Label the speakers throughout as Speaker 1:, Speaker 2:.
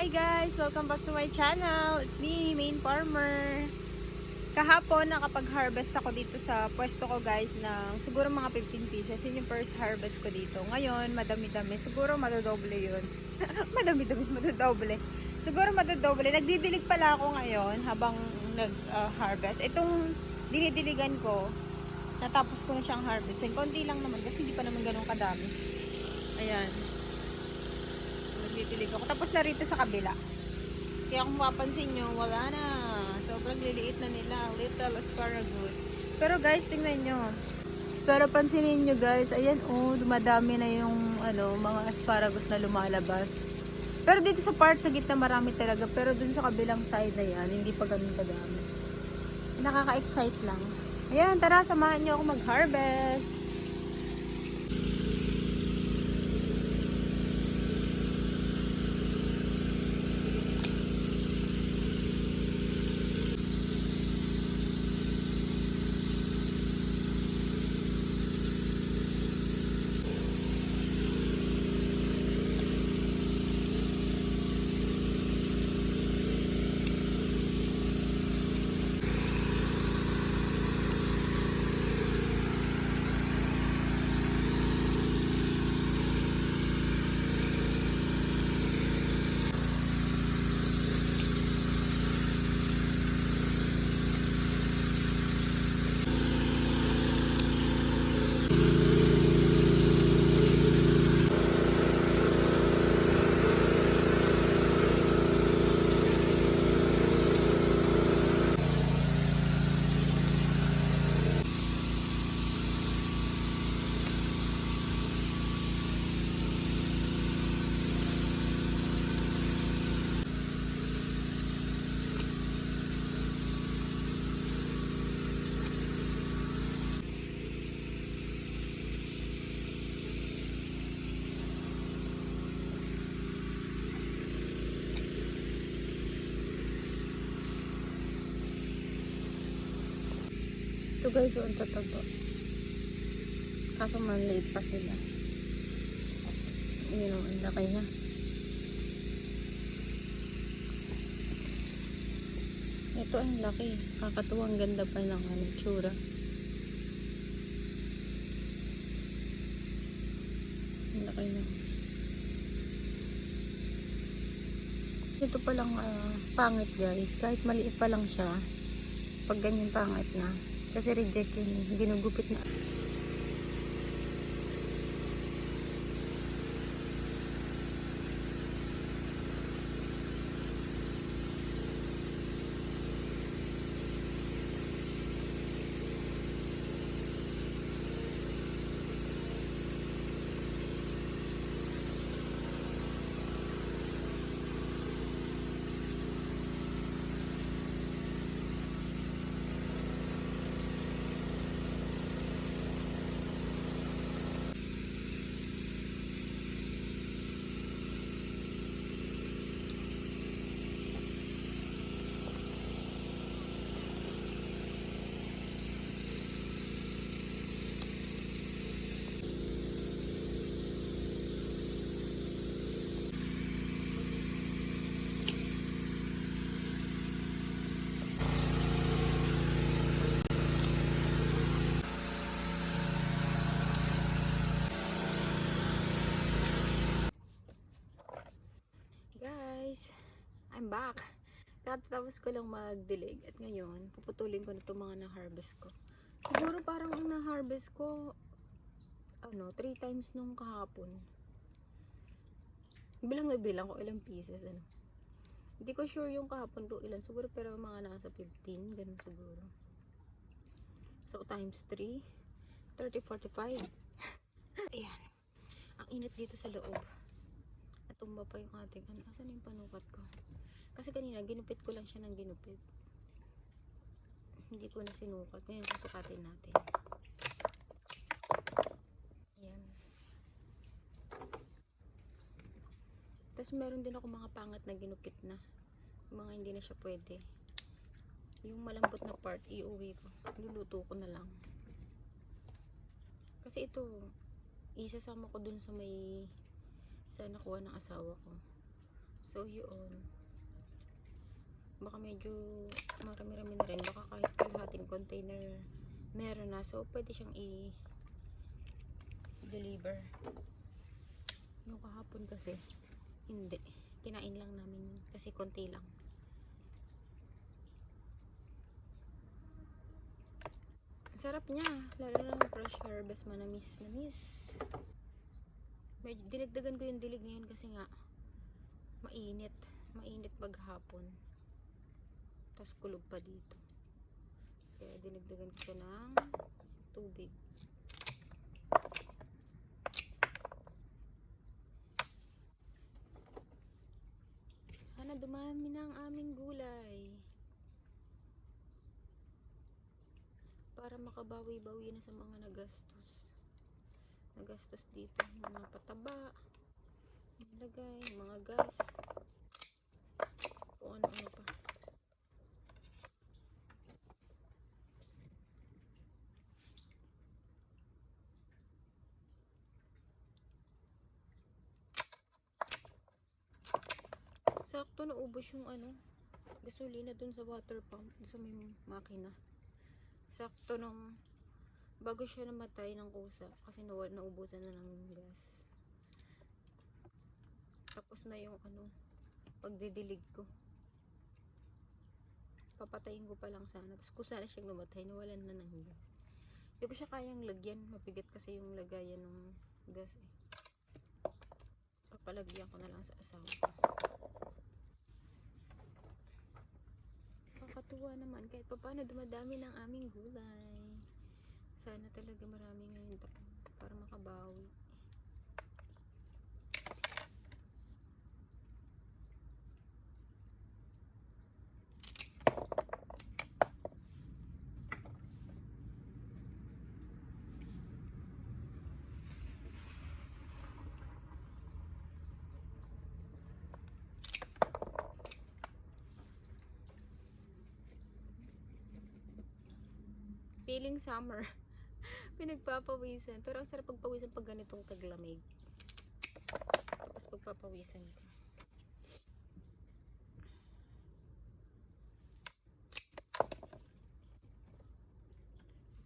Speaker 1: Hi guys! Welcome back to my channel. It's me, Main Farmer. Kahapon nakapag-harvest ako dito sa pwesto ko guys ng siguro mga 15 pieces. Yun yung first harvest ko dito. Ngayon, madami-dami. Siguro madodoble yun. Madami-dami, madodoble. Siguro madodoble. Nagdidilig pala ako ngayon habang nag-harvest. Itong dinidiligan ko, natapos ko na siyang harvestin. Konti lang naman kasi hindi pa naman ganun kadami. Ayan. Nagtitilig ako. Tapos na rito sa kabila. Kaya kung mapapansin nyo, wala na. Sobrang liliit na nila. Little asparagus. Pero guys, tingnan nyo. Pero pansinin nyo guys, ayan dumadami na yung mga asparagus na lumalabas. Pero dito sa part sa gitna marami talaga. Pero dun sa kabilang side na yan, hindi pa ganun kadami. Nakaka-excite lang. Ayan, tara, samahan nyo ako mag-harvest. Ito guys, ang tataba. Kaso maliit pa sila. Yun ang laki niya. Ito ang laki. Kakatuwang ganda pa ng tsura. Ang laki na. Ito palang pangit guys. Kahit maliit pa lang siya. Pag ganyan pangit na. Kasi reject yun. Ginugupit na. Guys, I'm back. Katapos ko lang magdilig at ngayon, puputulin ko na itong mga na-harvest ko. Siguro parang ang na-harvest ko 3 times nung kahapon. Bilang na bilang ko ilang pieces Hindi ko sure yung kahapon ko ilan, siguro pero mga nasa 15, ganun siguro. So times 3, 30, 45. Ayan. Ang init dito sa loob. Tumba pa yung ating asan yung panukat ko kasi kanina ginupit ko lang siya ng ginupit, hindi ko na sinukat. Ngayon susukatin natin. Yan. Tapos meron din ako mga pangat na ginupit na mga hindi na siya pwede. Yung malambot na part iuwi ko, luluto ko na lang kasi ito isasama ko dun sa nakuha ng asawa ko.
Speaker 2: So yun, baka medyo marami-rami na rin, baka kahit kalahating container meron na, so pwede siyang i-deliver. Yung kahapon kasi hindi, kinain lang namin kasi konti lang. Sarap niya, lalo na fresh harvest, manamis namis. Medyo dinagdagan ko yung dilig ngayon kasi nga mainit maghapon, tapos kulog pa dito, kaya dinagdagan ko siya ng tubig. Sana dumami na ang aming gulay para makabawi-bawi na sa mga nagastos dito, mga pataba, nilagay, mga gas, kung ano-ano pa. Sakto naubos yung gasolina dun sa water pump, sa may makina. Sakto nung bago siya namatay ng kusa kasi naubusan na ng gas. Tapos na yung pagdidilig ko. Papatayin ko pa lang sana. Tapos kung sana siyang namatay, nawalan na ng gas. Hindi ko siya kayang lagyan. Mabigat kasi yung lagayan ng gas eh. Papalagyan ko na lang sa asawa ko. Kakatuwa naman kahit paano dumadami ng aming gulay. Sana talaga marami ngayon para makabawi. Feeling summer. Pinagpapawisan. Pero ang sarap pagpawisan pag ganitong taglamig. Tapos pagpapawisan ko.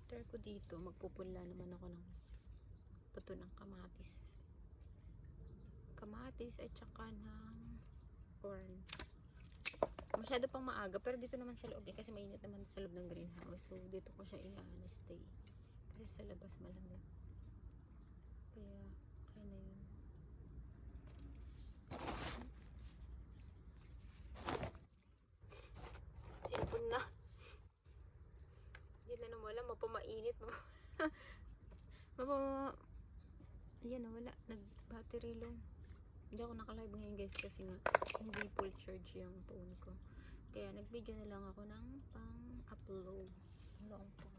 Speaker 2: After ko dito, magpupunla naman ako ng puto ng kamatis. Kamatis at saka ng corn. Masyado pang maaga, pero dito naman sa loob kasi mainit naman sa loob ng greenhouse. So dito ko siya stay kasi sa labas malamig. Kaya na yun. Sipon na. Hindi na wala, mapamainit. Ayan na, wala. Nag-battery low. Hindi ako naka-live ngayon guys kasi nga hindi full charge yung phone ko. Kaya nag-video na lang ako ng pang-upload. Long time.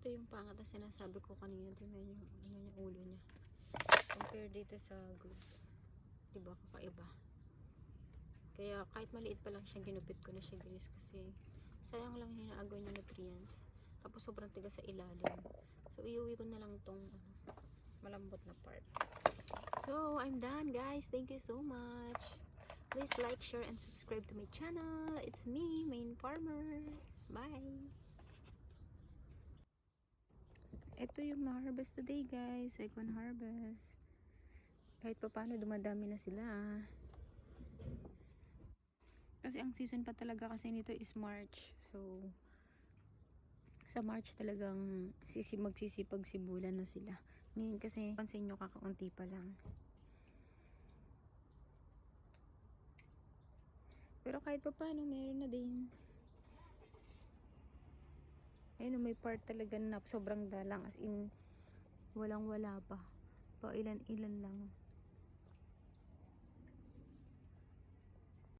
Speaker 2: Ito yung pangat na sinasabi ko kanina. Tingnan yung yung ulo niya. Compare dito sa good. Diba kakaiba? Kaya kahit maliit pa lang siya, ginupit ko na siya guys. Kasi sayang lang yung inaagaw niya nutrients. Tapos sobrang tigas sa ilalim. So iuwi ko na lang tong malambot na part. So I'm done guys. Thank you so much. Please like, share, and subscribe to my channel. It's me, Main Farmer. Bye! Ito yung ma-harvest today guys. Second harvest. Kahit pa paano dumadami na sila. Kasi ang season pa talaga kasi nito is March. So sa March talagang magsisipag sibulan na sila. Ngayon kasi pansin nyo kakaunti pa lang.
Speaker 1: Pero kahit pa paano, meron na din. Ayun, may part talaga na sobrang dalang. As in, walang wala pa. Pa ilan-ilan lang.